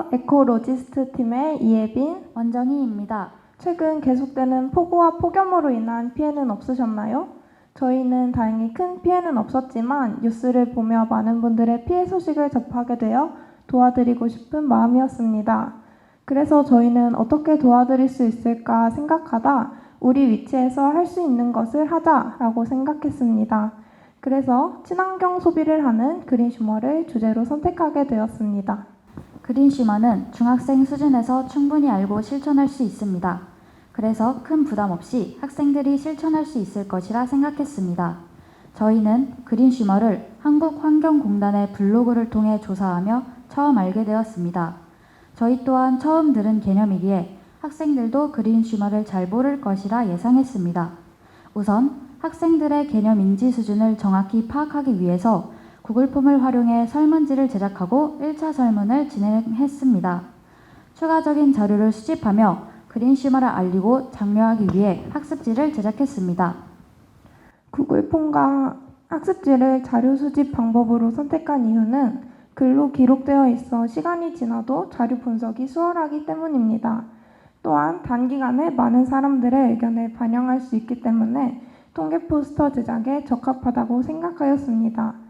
안녕하세요. 에코로지스트 팀의 이예빈, 원정희입니다. 최근 계속되는 폭우와 폭염으로 인한 피해는 없으셨나요? 저희는 다행히 큰 피해는 없었지만 뉴스를 보며 많은 분들의 피해 소식을 접하게 되어 도와드리고 싶은 마음이었습니다. 그래서 저희는 어떻게 도와드릴 수 있을까 생각하다 우리 위치에서 할 수 있는 것을 하자라고 생각했습니다. 그래서 친환경 소비를 하는 그린슈머를 주제로 선택하게 되었습니다. 그린슈머는 중학생 수준에서 충분히 알고 실천할 수 있습니다. 그래서 큰 부담 없이 학생들이 실천할 수 있을 것이라 생각했습니다. 저희는 그린슈머를 한국환경공단의 블로그를 통해 조사하며 처음 알게 되었습니다. 저희 또한 처음 들은 개념이기에 학생들도 그린슈머를 잘 모를 것이라 예상했습니다. 우선 학생들의 개념 인지 수준을 정확히 파악하기 위해서 구글 폼을 활용해 설문지를 제작하고 1차 설문을 진행했습니다. 추가적인 자료를 수집하며 그린슈머를 알리고 장려하기 위해 학습지를 제작했습니다. 구글 폼과 학습지를 자료 수집 방법으로 선택한 이유는 글로 기록되어 있어 시간이 지나도 자료 분석이 수월하기 때문입니다. 또한 단기간에 많은 사람들의 의견을 반영할 수 있기 때문에 통계 포스터 제작에 적합하다고 생각하였습니다.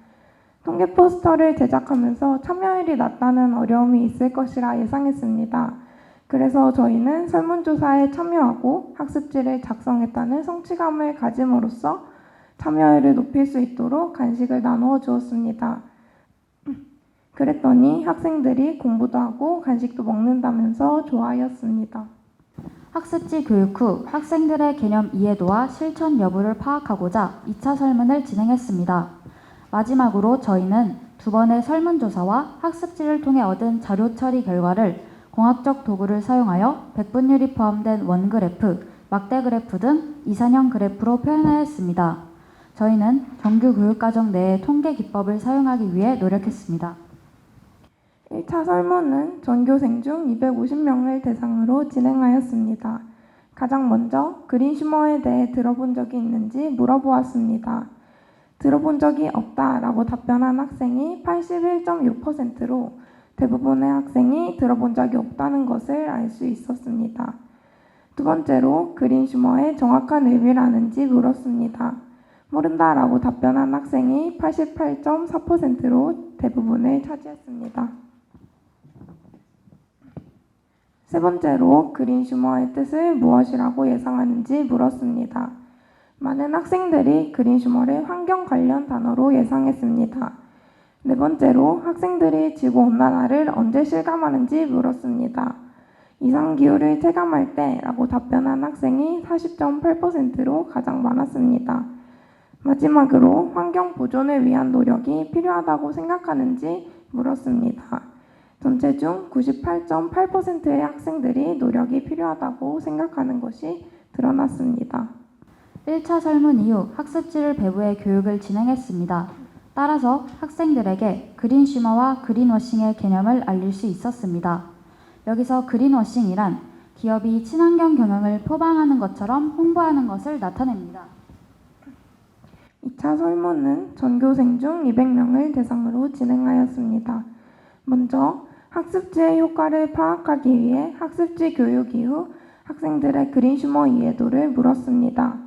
통계 포스터를 제작하면서 참여율이 낮다는 어려움이 있을 것이라 예상했습니다. 그래서 저희는 설문조사에 참여하고 학습지를 작성했다는 성취감을 가짐으로써 참여율을 높일 수 있도록 간식을 나누어 주었습니다. 그랬더니 학생들이 공부도 하고 간식도 먹는다면서 좋아하였습니다. 학습지 교육 후 학생들의 개념 이해도와 실천 여부를 파악하고자 2차 설문을 진행했습니다. 마지막으로 저희는 2번의 설문조사와 학습지를 통해 얻은 자료 처리 결과를 공학적 도구를 사용하여 백분율이 포함된 원그래프, 막대 그래프 등 이산형 그래프로 표현하였습니다. 저희는 정규 교육과정 내의 통계 기법을 사용하기 위해 노력했습니다. 1차 설문은 전교생 중 250명을 대상으로 진행하였습니다. 가장 먼저 그린슈머에 대해 들어본 적이 있는지 물어보았습니다. 들어본 적이 없다라고 답변한 학생이 81.6%로 대부분의 학생이 들어본 적이 없다는 것을 알 수 있었습니다. 두 번째로 그린슈머의 정확한 의미를 아는지 물었습니다. 모른다라고 답변한 학생이 88.4%로 대부분을 차지했습니다. 세 번째로 그린슈머의 뜻을 무엇이라고 예상하는지 물었습니다. 많은 학생들이 그린슈머를 환경 관련 단어로 예상했습니다. 네 번째로 학생들이 지구온난화를 언제 실감하는지 물었습니다. 이상기후를 체감할 때 라고 답변한 학생이 40.8%로 가장 많았습니다. 마지막으로 환경 보존을 위한 노력이 필요하다고 생각하는지 물었습니다. 전체 중 98.8%의 학생들이 노력이 필요하다고 생각하는 것이 드러났습니다. 1차 설문 이후 학습지를 배부해 교육을 진행했습니다. 따라서 학생들에게 그린슈머와 그린워싱의 개념을 알릴 수 있었습니다. 여기서 그린워싱이란 기업이 친환경 경영을 표방하는 것처럼 홍보하는 것을 나타냅니다. 2차 설문은 전교생 중 200명을 대상으로 진행하였습니다. 먼저 학습지의 효과를 파악하기 위해 학습지 교육 이후 학생들의 그린슈머 이해도를 물었습니다.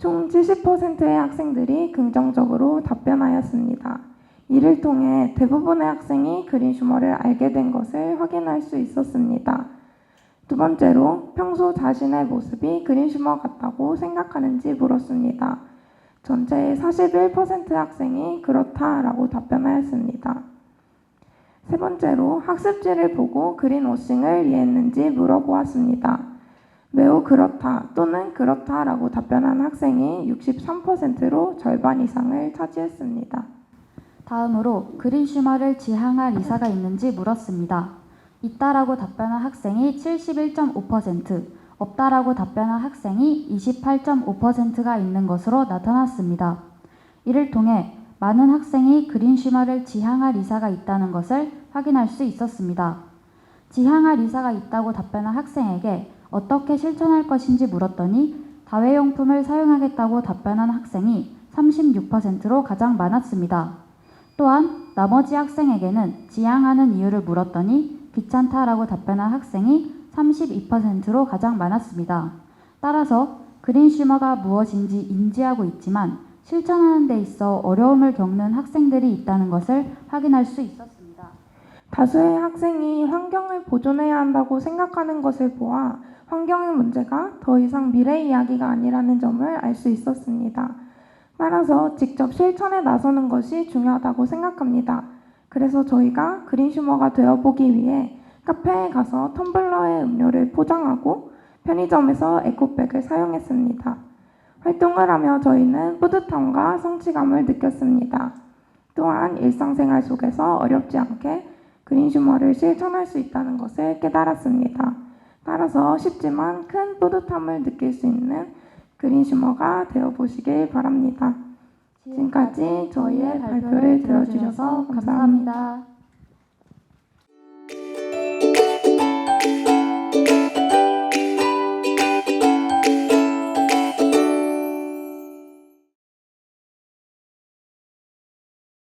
총 70%의 학생들이 긍정적으로 답변하였습니다. 이를 통해 대부분의 학생이 그린슈머를 알게 된 것을 확인할 수 있었습니다. 두 번째로 평소 자신의 모습이 그린슈머 같다고 생각하는지 물었습니다. 전체의 41%의 학생이 그렇다라고 답변하였습니다. 세 번째로 학습지를 보고 그린워싱을 이해했는지 물어보았습니다. 매우 그렇다 또는 그렇다라고 답변한 학생이 63%로 절반 이상을 차지했습니다. 다음으로 그린슈머를 지향할 의사가 있는지 물었습니다. 있다라고 답변한 학생이 71.5%, 없다라고 답변한 학생이 28.5%가 있는 것으로 나타났습니다. 이를 통해 많은 학생이 그린슈머를 지향할 의사가 있다는 것을 확인할 수 있었습니다. 지향할 의사가 있다고 답변한 학생에게 어떻게 실천할 것인지 물었더니 다회용품을 사용하겠다고 답변한 학생이 36%로 가장 많았습니다. 또한 나머지 학생에게는 지향하는 이유를 물었더니 귀찮다라고 답변한 학생이 32%로 가장 많았습니다. 따라서 그린 슈머가 무엇인지 인지하고 있지만 실천하는 데 있어 어려움을 겪는 학생들이 있다는 것을 확인할 수 있었습니다. 다수의 학생이 환경을 보존해야 한다고 생각하는 것을 보아 환경의 문제가 더 이상 미래 이야기가 아니라는 점을 알 수 있었습니다. 따라서 직접 실천에 나서는 것이 중요하다고 생각합니다. 그래서 저희가 그린슈머가 되어보기 위해 카페에 가서 텀블러에 음료를 포장하고 편의점에서 에코백을 사용했습니다. 활동을 하며 저희는 뿌듯함과 성취감을 느꼈습니다. 또한 일상생활 속에서 어렵지 않게 그린슈머를 실천할 수 있다는 것을 깨달았습니다. 따라서 쉽지만 큰 뿌듯함을 느낄 수 있는 그린슈머가 되어보시길 바랍니다. 지금까지 저희의 발표를 들어주셔서 감사합니다.